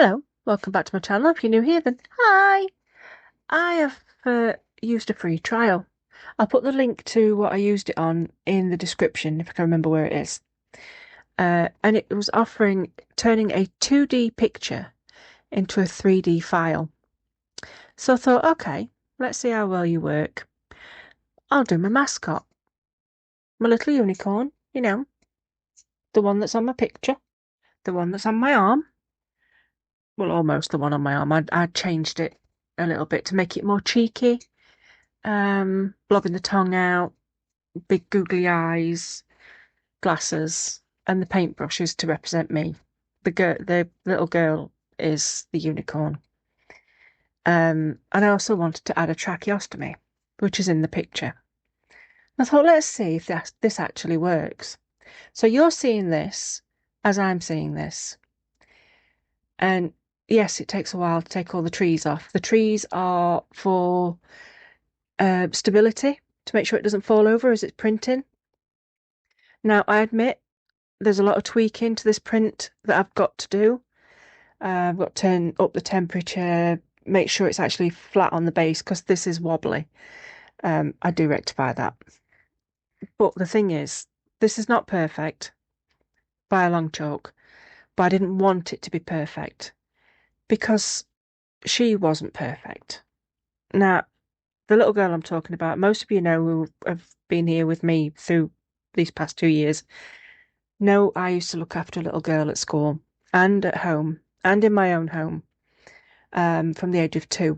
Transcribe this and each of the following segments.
Hello, welcome back to my channel. If you're new here, then hi. I have used a free trial. I'll put the link to what I used it on in the description if I can remember where it is. And it was offering turning a 2D picture into a 3D file. So I thought, okay, let's see how well you work. I'll do my mascot, my little unicorn, the one that's on my picture, the one that's on my arm. Well, almost the one on my arm. I changed it a little bit to make it more cheeky. Blobbing the tongue out, big googly eyes, glasses, and the paintbrushes to represent me. The little girl is the unicorn. And I also wanted to add a tracheostomy, which is in the picture. I thought, let's see if this actually works. So you're seeing this as I'm seeing this. And yes, it takes a while to take all the trees off. The trees are for stability, to make sure it doesn't fall over as it's printing. Now, I admit there's a lot of tweaking to this print that I've got to do. I've got to turn up the temperature, make sure it's actually flat on the base because this is wobbly. I do rectify that. But the thing is, this is not perfect by a long chalk, but I didn't want it to be perfect because she wasn't perfect. Now, the little girl I'm talking about, most of you know who have been here with me through these past 2 years, know I used to look after a little girl at school and at home and in my own home from the age of 2.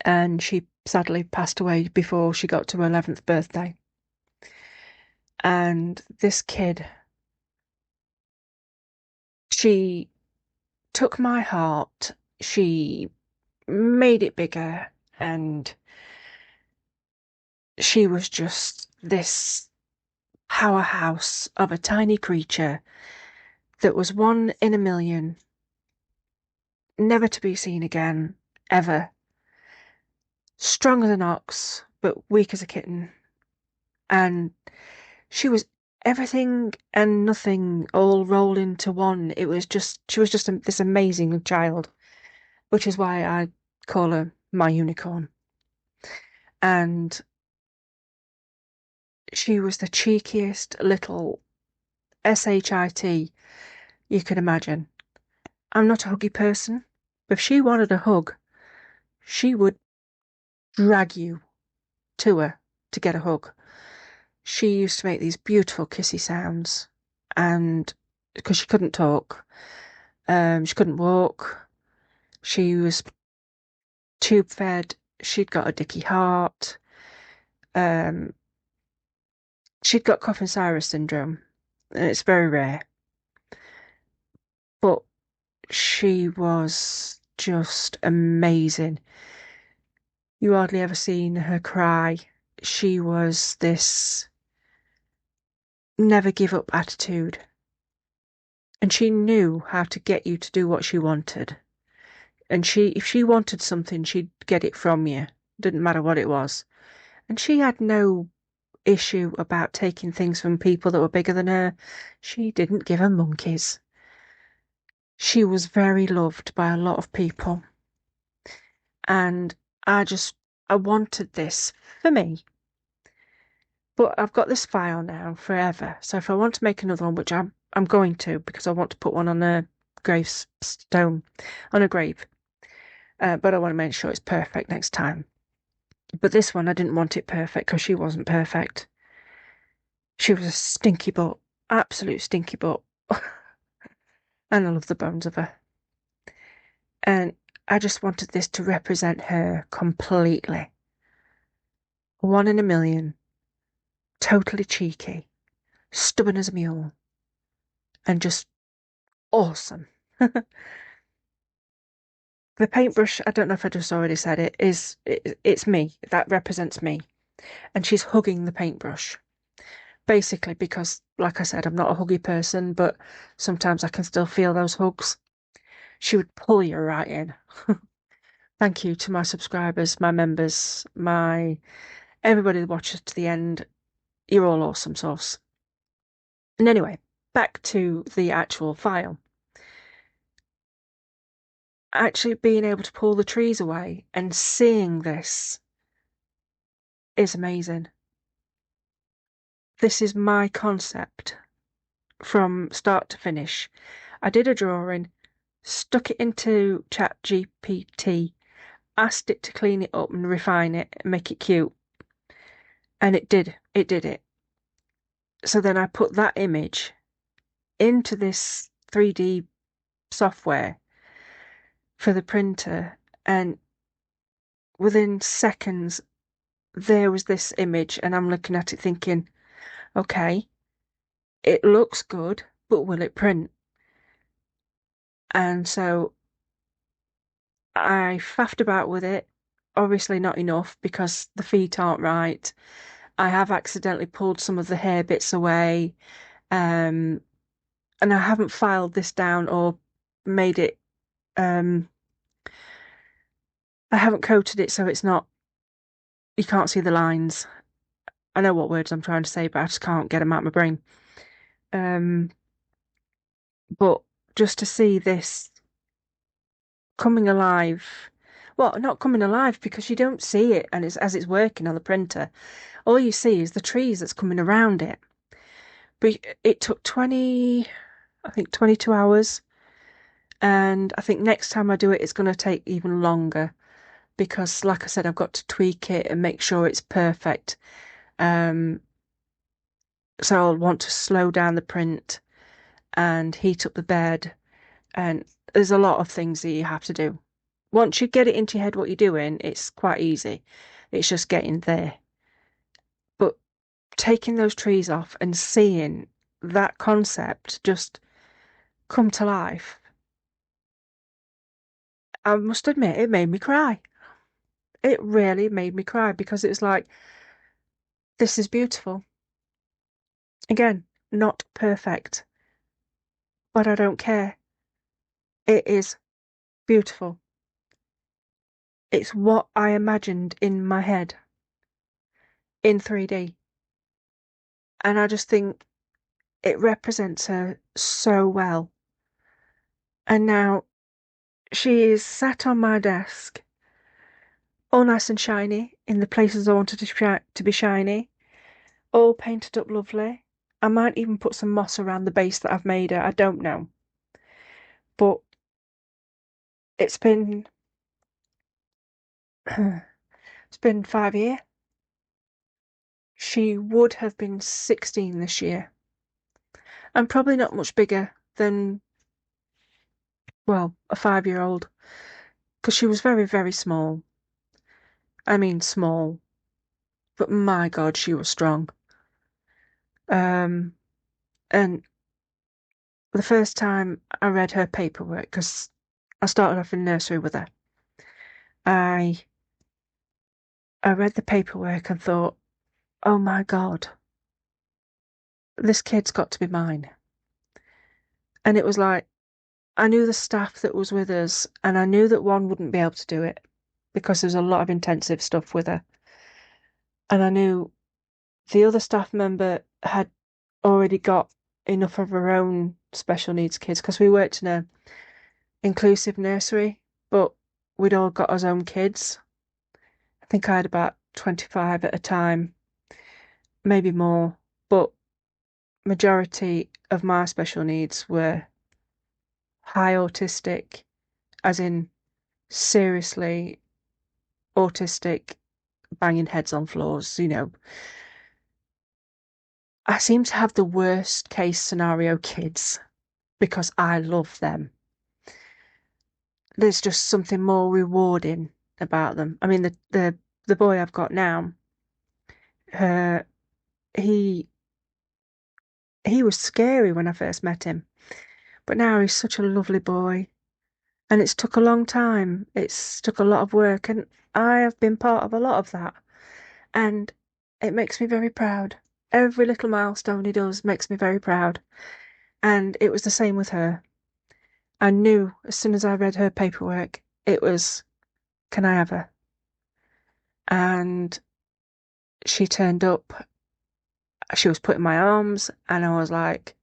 And she sadly passed away before she got to her 11th birthday. And this kid, she took my heart, she made it bigger, and she was just this powerhouse of a tiny creature that was one in a million, never to be seen again, ever. Strong as an ox, but weak as a kitten. And she was everything and nothing all rolled into one. She was just this amazing child, which is why I call her my unicorn. And she was the cheekiest little SHIT you could imagine. I'm not a huggy person, but if she wanted a hug, she would drag you to her to get a hug. She used to make these beautiful kissy sounds, and because she couldn't talk, she couldn't walk, she was tube fed, she'd got a dicky heart, um, she'd got Coffin-Siris syndrome, and it's very rare, but she was just amazing. You hardly ever seen her cry. She was this never give up attitude. And she knew how to get you to do what she wanted. And if she wanted something, she'd get it from you. Didn't matter what it was. And she had no issue about taking things from people that were bigger than her. She didn't give a monkeys. She was very loved by a lot of people. And I wanted this for me. But I've got this file now forever. So if I want to make another one, which I'm going to, because I want to put one on a gravestone, on a grave. But I want to make sure it's perfect next time. But this one, I didn't want it perfect because she wasn't perfect. She was a stinky butt, absolute stinky butt. And I love the bones of her. And I just wanted this to represent her completely. One in a million, totally cheeky, stubborn as a mule, and just awesome. The paintbrush, I don't know if I just already said it, it's me. That represents me. And she's hugging the paintbrush. Basically, because, like I said, I'm not a huggy person, but sometimes I can still feel those hugs. She would pull you right in. Thank you to my subscribers, my members, everybody that watches to the end. You're all awesome sauce. And anyway, back to the actual file. actually being able to pull the trees away and seeing this is amazing. This is my concept from start to finish. I did a drawing, stuck it into ChatGPT, asked it to clean it up and refine it and make it cute. And it did. It did it. So then I put that image into this 3D software for the printer, and within seconds, there was this image, and I'm looking at it thinking, okay, it looks good, but will it print? And so I faffed about with it. Obviously, not enough because the feet aren't right. I have accidentally pulled some of the hair bits away, um, and I haven't filed this down or made it. Um, I haven't coated it so it's not. You can't see the lines. I know what words I'm trying to say, but I just can't get them out of my brain. Um, but just to see this coming alive, well, not coming alive because you don't see it, and it's as it's working on the printer. All you see is the trees that's coming around it. But it took 20, I think 22 hours. And I think next time I do it, it's going to take even longer because, like I said, I've got to tweak it and make sure it's perfect. Um, so I'll want to slow down the print and heat up the bed. And there's a lot of things that you have to do. Once you get it into your head what you're doing, it's quite easy. It's just getting there. But taking those trees off and seeing that concept just come to life, I must admit, it made me cry. It really made me cry because it was like, this is beautiful. Again, not perfect, but I don't care. It is beautiful. It's what I imagined in my head in 3D. And I just think it represents her so well. And now she is sat on my desk, all nice and shiny in the places I wanted to be shiny, all painted up lovely. I might even put some moss around the base that I've made her. I don't know. But it's been it's been 5 years. She would have been 16 this year. And probably not much bigger than, well, a 5-year old. Because she was very, very small. I mean, small. But my God, she was strong. Um, and the first time I read her paperwork, because I started off in nursery with her, I I read the paperwork and thought, oh my God, this kid's got to be mine. And it was like, I knew the staff that was with us, and I knew that one wouldn't be able to do it because there's a lot of intensive stuff with her. And I knew the other staff member had already got enough of her own special needs kids because we worked in a inclusive nursery, but we'd all got our own kids. I think I had about 25 at a time, maybe more, but majority of my special needs were high autistic, as in seriously autistic, banging heads on floors. I seem to have the worst case scenario kids because I love them. There's just something more rewarding about them. I mean, the boy I've got now, uh, he he was scary when I first met him, but now he's such a lovely boy. And it's took a long time. It's took a lot of work, and I have been part of a lot of that. And it makes me very proud. Every little milestone he does makes me very proud. And it was the same with her. I knew as soon as I read her paperwork, it was, can I have her? And she turned up. She was put in my arms, and I was like,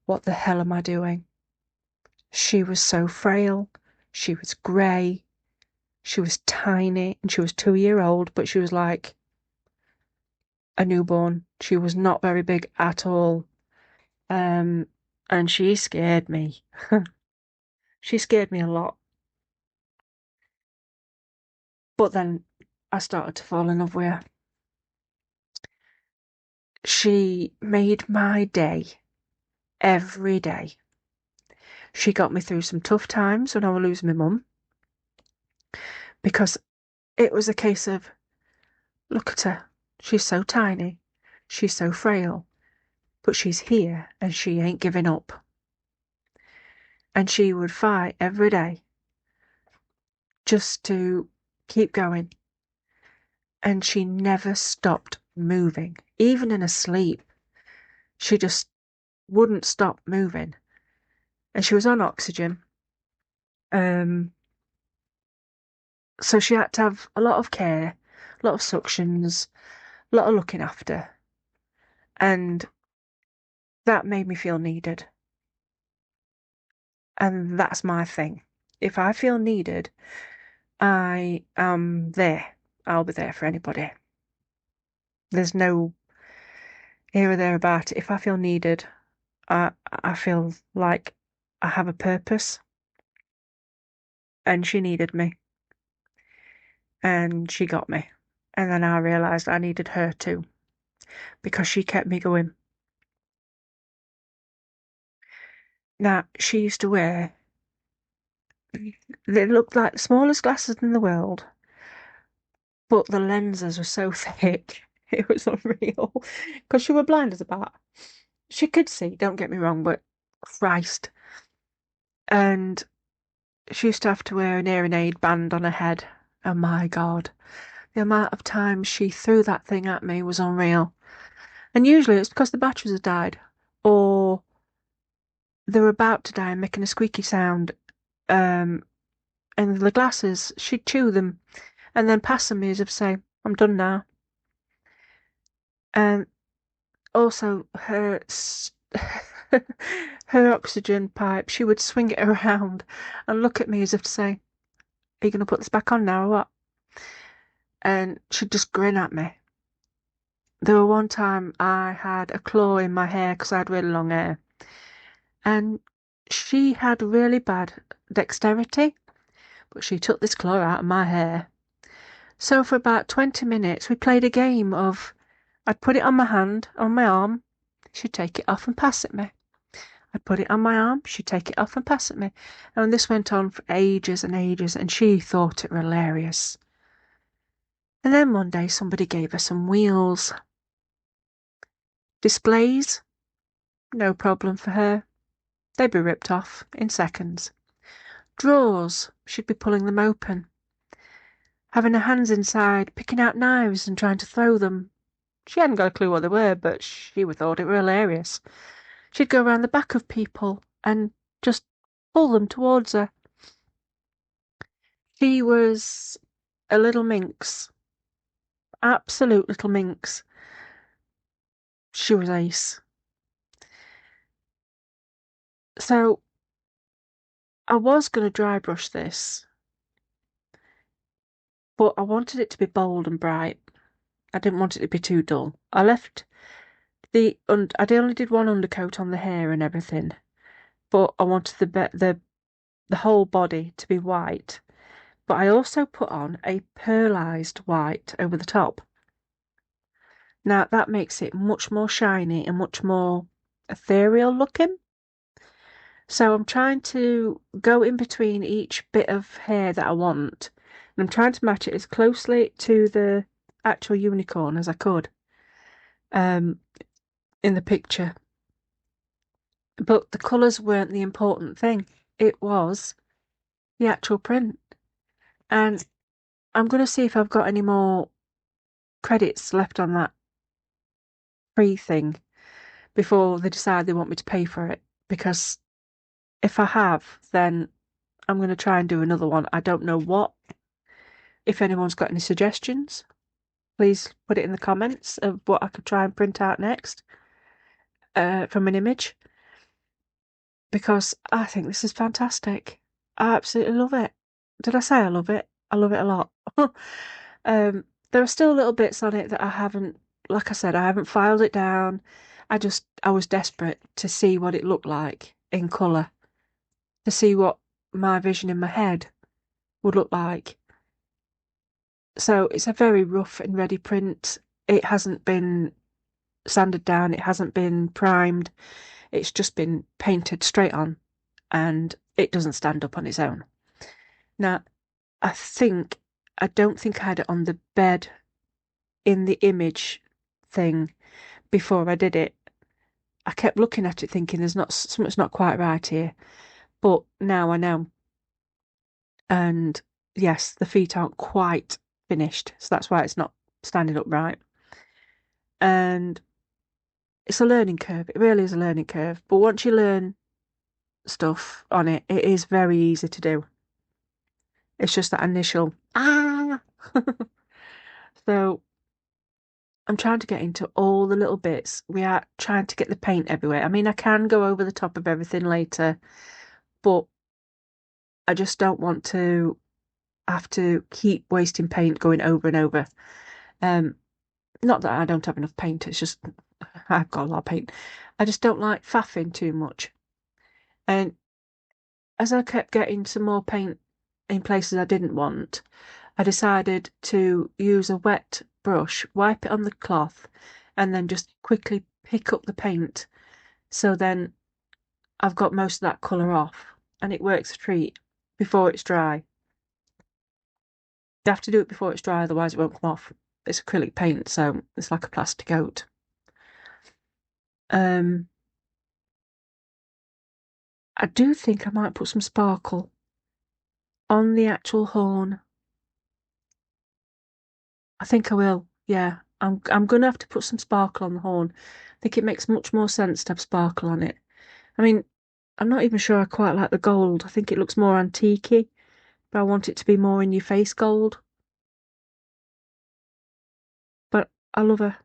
what the hell am I doing? She was so frail. She was grey. She was tiny, and she was 2 year old, but she was like a newborn. She was not very big at all. And she scared me. She scared me a lot. But then I started to fall in love with her. She made my day every day. She got me through some tough times when I was losing my mum, because it was a case of, look at her. She's so tiny. She's so frail. But she's here and she ain't giving up. And she would fight every day just to keep going. And she never stopped moving. Even in her sleep, she just wouldn't stop moving. And she was on oxygen. So she had to have a lot of care, a lot of suctions, a lot of looking after. And that made me feel needed. And that's my thing. If I feel needed, I am there. I'll be there for anybody. There's no here or there about it. If I feel needed, I feel like I have a purpose. And she needed me. And she got me. And then I realised I needed her too, because she kept me going. Now, she used to wear, they looked like the smallest glasses in the world, but the lenses were so thick, it was unreal. Because she was blind as a bat. She could see, don't get me wrong, but Christ. And she used to have to wear an hearing aid band on her head. Oh my God. The amount of times she threw that thing at me was unreal. And usually it's because the batteries had died, or they were about to die and making a squeaky sound. And the glasses, she'd chew them and then pass them me as if to say, I'm done now. And also her her oxygen pipe, she would swing it around and look at me as if to say, are you going to put this back on now or what? And she'd just grin at me. There were one time I had a claw in my hair because I had really long hair. And she had really bad dexterity, but she took this claw out of my hair. So for about 20 minutes, we played a game of, I'd put it on my hand, on my arm, she'd take it off and pass it me. I'd put it on my arm, she'd take it off and pass it me. And this went on for ages and ages, and she thought it hilarious. And then one day somebody gave her some wheels. Displays? No problem for her. They'd be ripped off in seconds. Drawers? She'd be pulling them open. Having her hands inside, picking out knives and trying to throw them. She hadn't got a clue what they were, but she would thought it were hilarious. She'd go around the back of people and just pull them towards her. She was a little minx. Absolute little minx. She was ace. So I was going to dry brush this, but I wanted it to be bold and bright. I didn't want it to be too dull. I left I only did one undercoat on the hair and everything, but I wanted the whole body to be white. But I also put on a pearlized white over the top. Now that makes it much more shiny and much more ethereal looking. So I'm trying to go in between each bit of hair that I want, and I'm trying to match it as closely to the actual unicorn as I could in the picture. But the colours weren't the important thing. It was the actual print. And I'm going to see if I've got any more credits left on that free thing before they decide they want me to pay for it. Because if I have, then I'm going to try and do another one. I don't know what. If anyone's got any suggestions, please put it in the comments of what I could try and print out next from an image. Because I think this is fantastic. I absolutely love it. Did I say I love it? I love it a lot. There are still little bits on it that I haven't, like I said, I haven't filed it down. I was desperate to see what it looked like in colour, to see what my vision in my head would look like. So it's a very rough and ready print. It hasn't been sanded down, it hasn't been primed, it's just been painted straight on, and it doesn't stand up on its own. Now, I think I don't think I had it on the bed in the image thing before I did it. I kept looking at it thinking there's not something's not quite right here. But now I know. And yes, the feet aren't quite finished. So that's why it's not standing upright. And it's a learning curve. It really is a learning curve. But once you learn stuff on it, it is very easy to do. It's just that initial ah. So I'm trying to get into all the little bits. We are trying to get the paint everywhere. I mean, I can go over the top of everything later, but I just don't want to have to keep wasting paint going over and over. Um, Not that I don't have enough paint, it's just I've got a lot of paint. I just don't like faffing too much. And as I kept getting some more paint in places I didn't want, I decided to use a wet brush, wipe it on the cloth, and then just quickly pick up the paint. So then I've got most of that colour off, and it works a treat before it's dry. You have to do it before it's dry, otherwise it won't come off. It's acrylic paint, so it's like a plastic oat. Um, I do think I might put some sparkle on the actual horn. I think I will. Yeah, I'm gonna have to put some sparkle on the horn. I think it makes much more sense to have sparkle on it. I mean, I'm not even sure I quite like the gold. I think it looks more antiquey, but I want it to be more in your face gold. But I love her.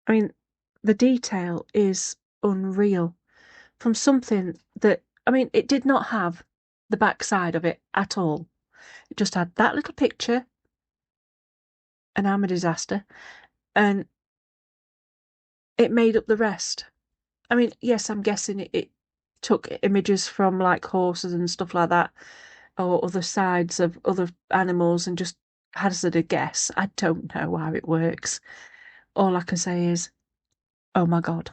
I mean, the detail is unreal. From something that, I mean, it did not have the backside of it at all. It just had that little picture, and I'm a disaster, and it made up the rest. I mean, yes, I'm guessing it took images from like horses and stuff like that, or other sides of other animals, and just hazard a guess. I don't know how it works. All I can say is, oh my God.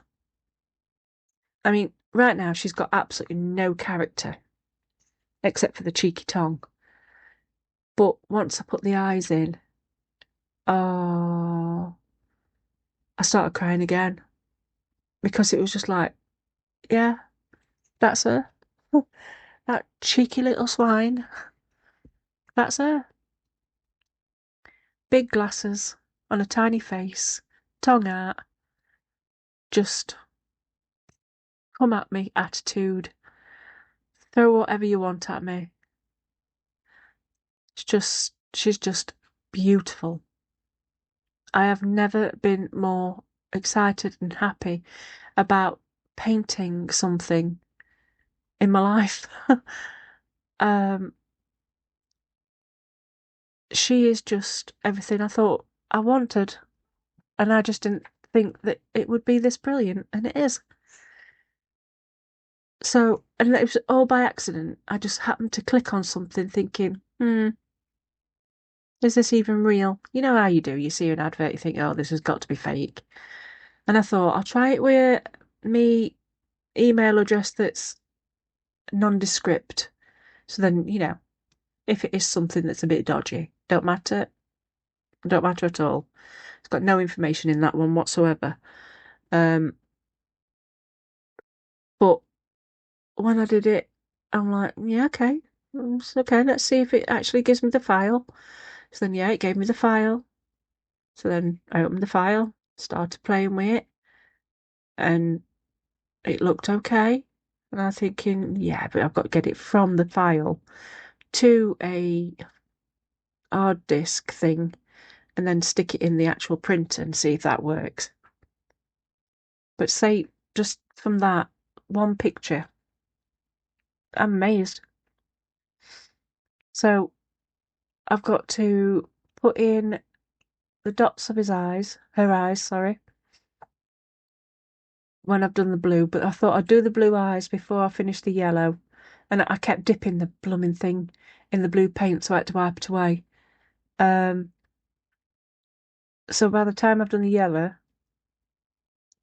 I mean, right now she's got absolutely no character except for the cheeky tongue. But once I put the eyes in, oh, I started crying again because it was just like, yeah, that's her. That cheeky little swine. That's her. Big glasses on a tiny face, tongue out, just come at me attitude. Throw whatever you want at me. She's just beautiful. I have never been more excited and happy about painting something in my life. um, she is just everything I thought I wanted, and I just didn't think that it would be this brilliant, and it is. So, and it was all by accident. I just happened to click on something thinking, is this even real? You know how you do. You see an advert, you think, oh, this has got to be fake. And I thought, I'll try it with me email address that's nondescript. So then, if it is something that's a bit dodgy, don't matter at all. It's got no information in that one whatsoever. Um, but when I did it, I'm like, yeah, okay. It's okay, let's see if it actually gives me the file. So then, yeah, it gave me the file. So then I opened the file, started playing with it, and it looked okay. And I'm thinking, yeah, but I've got to get it from the file to a hard disk thing and then stick it in the actual printer and see if that works. But say, just from that one picture, I'm amazed. So I've got to put in the dots of her eyes, sorry, when I've done the blue, but I thought I'd do the blue eyes before I finish the yellow. And I kept dipping the blooming thing in the blue paint, so I had to wipe it away. Um, so by the time I've done the yellow,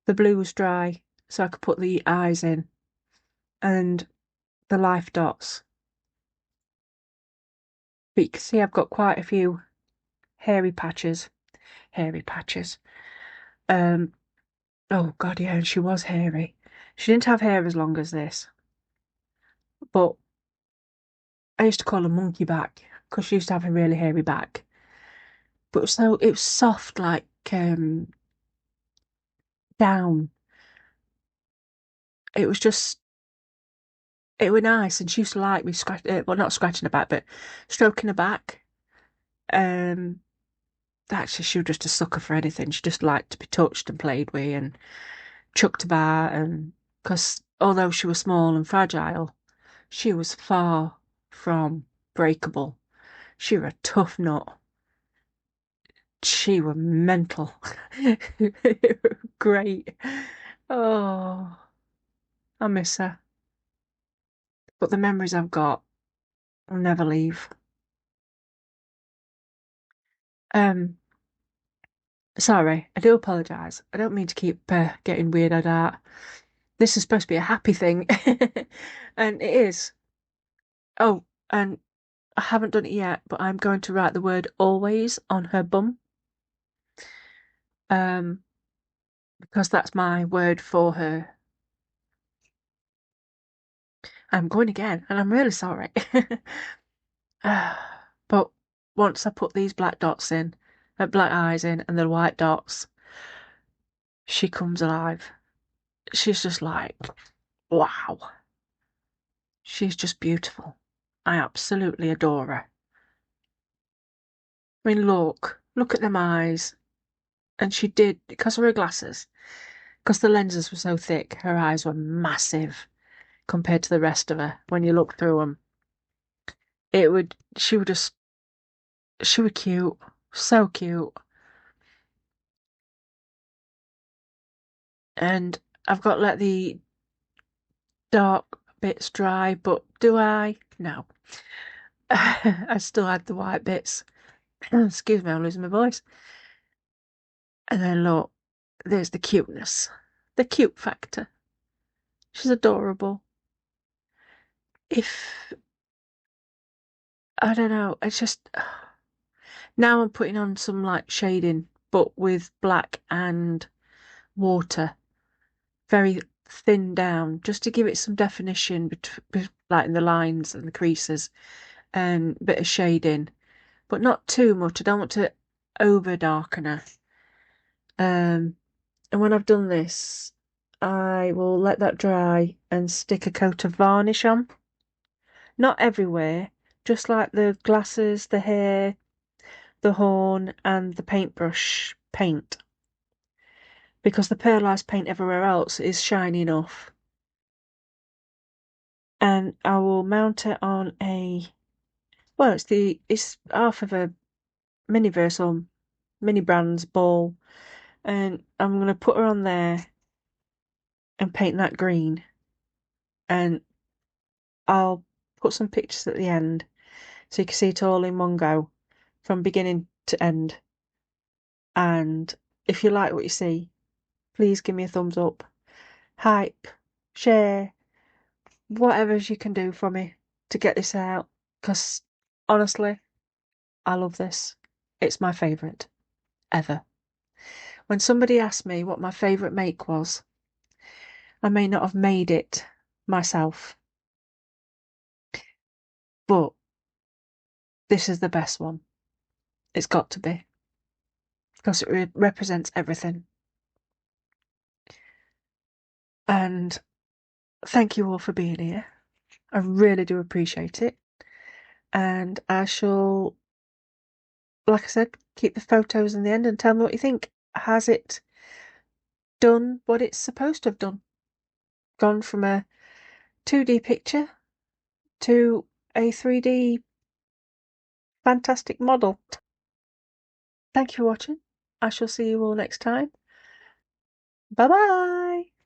the blue was dry, so I could put the eyes in and the life dots. But you can see I've got quite a few hairy patches. Hairy patches. Um, oh God, yeah, and she was hairy. She didn't have hair as long as this, but I used to call her monkey back because she used to have a really hairy back. But it was soft like down. It was just it was nice, and she used to like me well, not scratching her back, but stroking her back. Um, actually, she was just a sucker for anything. She just liked to be touched and played with and chucked about, and because although she was small and fragile, she was far from breakable. She was a tough nut. She was mental. Great. Oh, I miss her. But the memories I've got will never leave. Um, Sorry, I do apologise. I don't mean to keep getting weirded out. This is supposed to be a happy thing, and it is. Oh, and I haven't done it yet, but I'm going to write the word always on her bum, um, because that's my word for her. I'm going again, and I'm really sorry. But once I put these black dots in, black eyes in, and the white dots, she comes alive. She's just like, wow. She's just beautiful. I absolutely adore her. I mean, look at them eyes. And she did, because of her glasses, because the lenses were so thick, her eyes were massive compared to the rest of her. When you look through them, she was cute, so cute. And I've got to let the dark bits dry, but do I? No. I still had the white bits. Excuse me, I'm losing my voice. And then look, there's the cuteness, the cute factor. She's adorable. If I don't know, it's just now I'm putting on some like shading, but with black and water, very thin down, just to give it some definition, like in the lines and the creases, and bit of shading, but not too much. I don't want to over darken her. And when I've done this, I will let that dry and stick a coat of varnish on. Not everywhere, just like the glasses, the hair, the horn, and the paintbrush paint. Because the pearlized paint everywhere else is shiny enough. And I will mount it on well, it's half of a Miniverse or Mini Brands ball. And I'm going to put her on there and paint that green. And I'll put some pictures at the end so you can see it all in one go from beginning to end. And if you like what you see, please give me a thumbs up, hype, share, whatever you can do for me to get this out. Because honestly, I love this. It's my favourite ever. When somebody asked me what my favourite make was, I may not have made it myself, but this is the best one. It's got to be because it represents everything. And thank you all for being here. I really do appreciate it. And I shall, like I said, keep the photos in the end and tell me what you think. Has it done what it's supposed to have done? Gone from a 2D picture to a 3D fantastic model. Thank you for watching. I shall see you all next time. Bye bye!